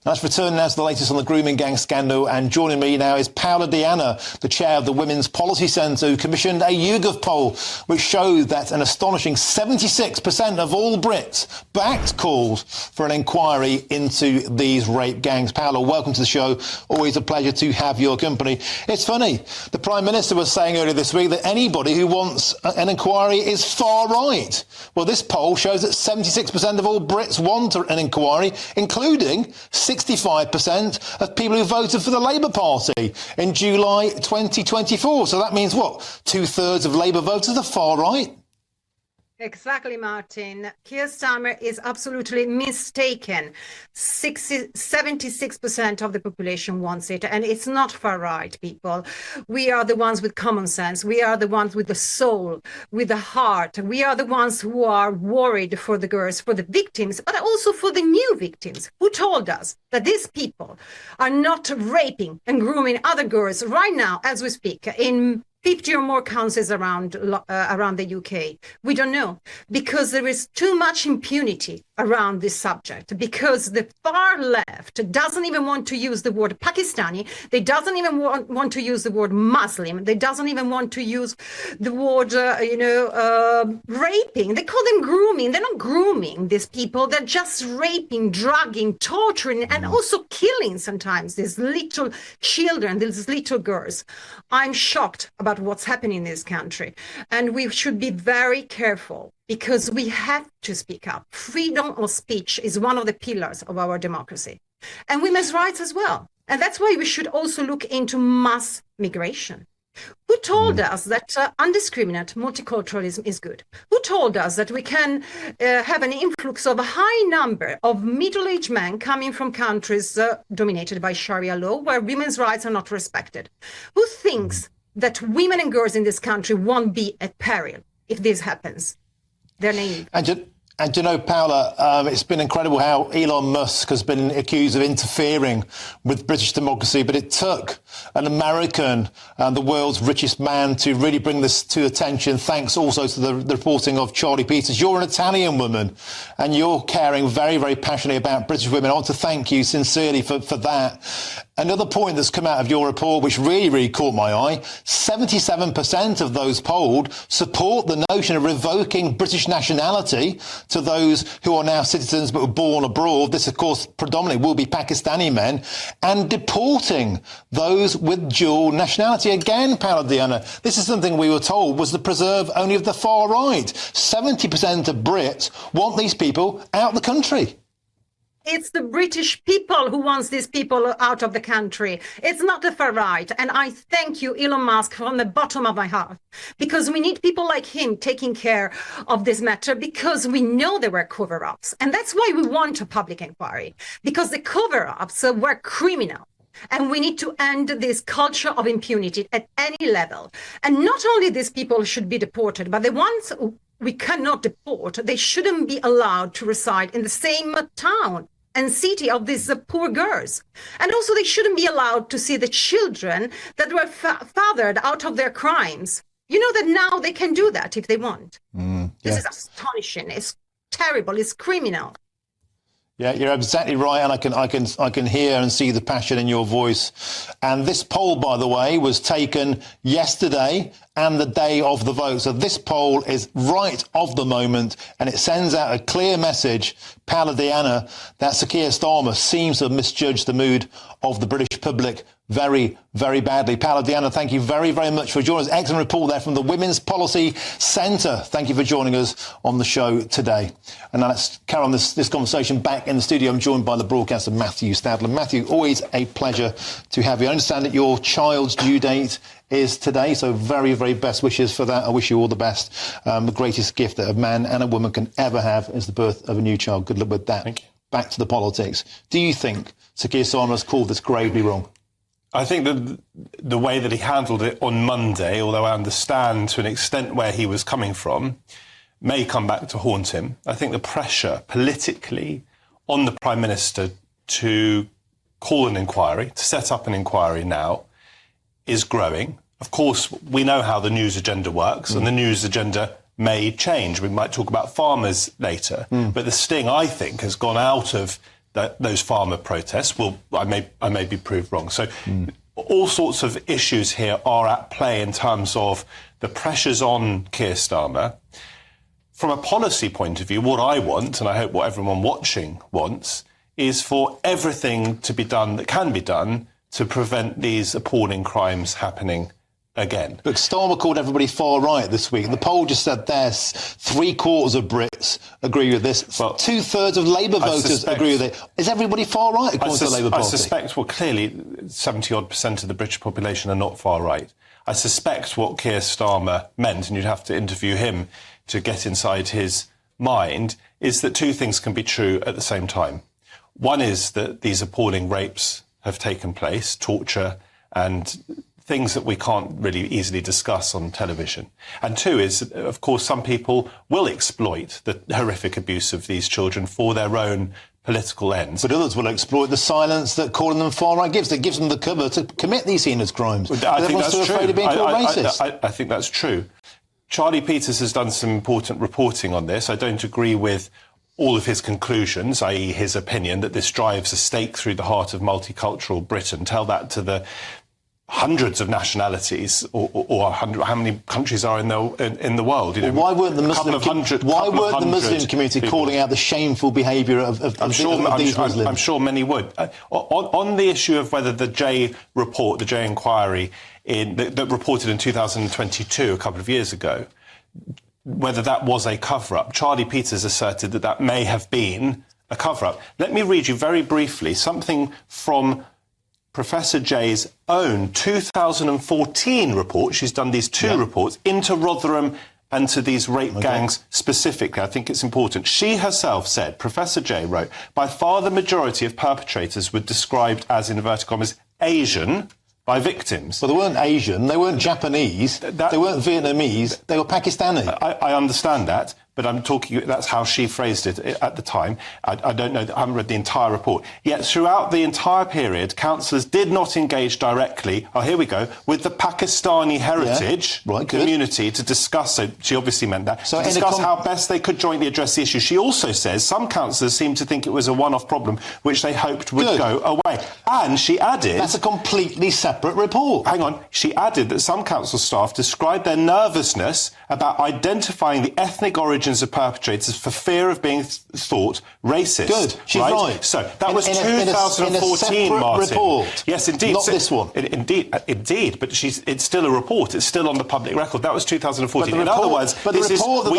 Let's return now to the latest on the grooming gang scandal, and joining me now is Paola Diana, the chair of the Women's Policy Centre, who commissioned a YouGov poll which showed that an astonishing 76% of all Brits backed calls for an inquiry into these rape gangs. Paola, welcome to the show. Always a pleasure to have your company. It's funny, the Prime Minister was saying earlier this week that anybody who wants an inquiry is far right. Well, this poll shows that 76% of all Brits want an inquiry, including 65% of people who voted for the Labour Party in July 2024. So that means what? 2/3 of Labour voters are far right? Exactly, Martin. Keir Starmer is absolutely mistaken. 76% of the population wants it, and it's not far right, people. We are the ones with common sense. We are the ones with the soul, with the heart. We are the ones who are worried for the girls, for the victims, but also for the new victims who told us that these people are not raping and grooming other girls right now, as we speak, in 50 or more councils around the UK. We don't know, because there is too much impunity around this subject, because the far left doesn't even want to use the word Pakistani. They doesn't even want to use the word Muslim. They doesn't even want to use the word, raping. They call them grooming. They're not grooming these people. They're just raping, drugging, torturing, and also killing sometimes these little children, these little girls. I'm shocked about what's happening in this country, and we should be very careful, because we have to speak up. Freedom of speech is one of the pillars of our democracy, and women's rights as well. And that's why we should also look into mass migration. Who told us that undiscriminate multiculturalism is good? Who told us that we can have an influx of a high number of middle-aged men coming from countries dominated by Sharia law, where women's rights are not respected? Who thinks that women and girls in this country won't be at peril if this happens? They're naive. And you know, Paola, it's been incredible how Elon Musk has been accused of interfering with British democracy, but it took an American, the world's richest man, to really bring this to attention, thanks also to the reporting of Charlie Peters. You're an Italian woman, and you're caring very, very passionately about British women. I want to thank you sincerely for that. Another point that's come out of your report, which really, really caught my eye, 77% of those polled support the notion of revoking British nationality to those who are now citizens but were born abroad. This, of course, predominantly will be Pakistani men, and deporting those with dual nationality. Again, Paola Diana, this is something we were told was the preserve only of the far right. 70% of Brits want these people out of the country. It's the British people who wants these people out of the country. It's not the far right. And I thank you, Elon Musk, from the bottom of my heart, because we need people like him taking care of this matter, because we know there were cover-ups. And that's why we want a public inquiry, because the cover-ups were criminal. And we need to end this culture of impunity at any level. And not only these people should be deported, but the ones we cannot deport, they shouldn't be allowed to reside in the same town and city of these poor girls. And also they shouldn't be allowed to see the children that were fathered out of their crimes. You know that now they can do that if they want. This is astonishing. It's terrible. It's criminal. Yeah, you're exactly right, and I can hear and see the passion in your voice. And this poll, by the way, was taken yesterday and the day of the vote. So this poll is right of the moment, and it sends out a clear message, Paola Diana, that Sir Keir Starmer seems to have misjudged the mood of the British public very, very badly. Paola Diana, thank you very, very much for joining us. Excellent report there from the Women's Policy Centre. Thank you for joining us on the show today. And now let's carry on this conversation back in the studio. I'm joined by the broadcaster Matthew Stadler. Matthew, always a pleasure to have you. I understand that your child's due date is today, so very, very best wishes for that. I wish you all the best. The greatest gift that a man and a woman can ever have is the birth of a new child. Good luck with that. Thank you. Back to the politics. Do you think Sir Keir Starmer has called this gravely wrong? I think that the way that he handled it on Monday, although I understand to an extent where he was coming from, may come back to haunt him. I think the pressure politically on the Prime Minister to call an inquiry, to set up an inquiry now, is growing. Of course, we know how the news agenda works, and the news agenda may change. We might talk about farmers later. But the sting, I think, has gone out of those farmer protests. Well, I may be proved wrong. So all sorts of issues here are at play in terms of the pressures on Keir Starmer. From a policy point of view, what I want, and I hope what everyone watching wants, is for everything to be done that can be done to prevent these appalling crimes happening again. But Starmer called everybody far right this week. The poll just said there's 3/4 of Brits agree with this. Well, 2/3 of Labour voters agree with it. Is everybody far right according to the Labour Party? I suspect, well, clearly 70-odd% of the British population are not far right. I suspect what Keir Starmer meant, and you'd have to interview him to get inside his mind, is that two things can be true at the same time. One is that these appalling rapes have taken place, torture and things that we can't really easily discuss on television. And two is, of course, some people will exploit the horrific abuse of these children for their own political ends. But others will exploit the silence that calling them far right gives. It gives them the cover to commit these heinous crimes. I think that's too true. Afraid of being called racist. I think that's true. Charlie Peters has done some important reporting on this. I don't agree with all of his conclusions, i.e. his opinion that this drives a stake through the heart of multicultural Britain. Tell that to the hundreds of nationalities, or how many countries are in the world? You know, why weren't the Muslim community calling out the shameful behaviour of these Muslims? I'm sure many would. On the issue of whether the J inquiry that reported in 2022, a couple of years ago, whether that was a cover-up, Charlie Peters asserted that may have been a cover-up. Let me read you very briefly something from Professor J's own 2014 report. She's done these two reports into Rotherham and to these rape gangs specifically. I think it's important. She herself said, Professor J wrote, by far the majority of perpetrators were described as, in inverted commas, Asian by victims. Well, they weren't Asian, they weren't Japanese, they weren't Vietnamese, they were Pakistani. I understand that, but I'm talking, that's how she phrased it at the time. I don't know, I haven't read the entire report. Yet throughout the entire period, counsellors did not engage directly, here we go, with the Pakistani heritage community to discuss, so she obviously meant that, to discuss how best they could jointly address the issue. She also says some counsellors seemed to think it was a one-off problem, which they hoped would go away. And she added... That's a completely separate report. Hang on. She added that some council staff described their nervousness about identifying the ethnic origins of perpetrators for fear of being thought racist. Good. She's right. So that was 2014, Martin. Report. Yes, indeed. Not this one. Indeed, but it's still a report. It's still on the public record. That was 2014. In other words, we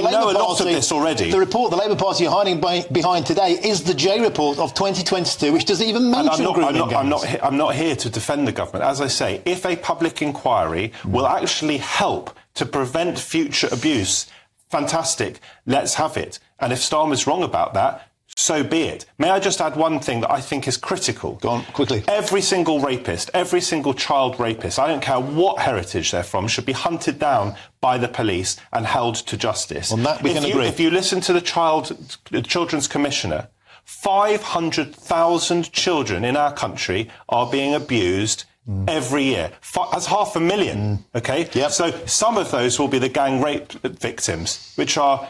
know a lot of this already. The report the Labour Party are hiding behind today is the J report of 2022, which doesn't even mention grooming gangs. I'm not here to defend the government. As I say, if a public inquiry will actually help to prevent future abuse, fantastic, let's have it. And if Starmer's wrong about that, so be it. May I just add one thing that I think is critical? Go on, quickly. Every single rapist, every single child rapist, I don't care what heritage they're from, should be hunted down by the police and held to justice. On that we can agree. If you listen to the Children's Commissioner, 500,000 children in our country are being abused every year. That's 500,000, OK? Yep. So some of those will be the gang rape victims, which are,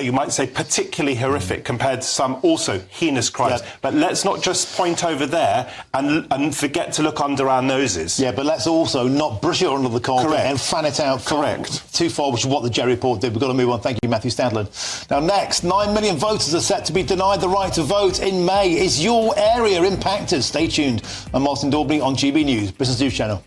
you might say, particularly horrific compared to some also heinous crimes. Yep. But let's not just point over there and forget to look under our noses. Yeah, but let's also not brush it under the carpet and fan it out too far, which is what the J report did. We've got to move on. Thank you, Matthew Stadlin. Now, next, 9 million voters are set to be denied the right to vote in May. Is your area impacted? Stay tuned. I'm Martin Daubney on GB News, Business News Channel.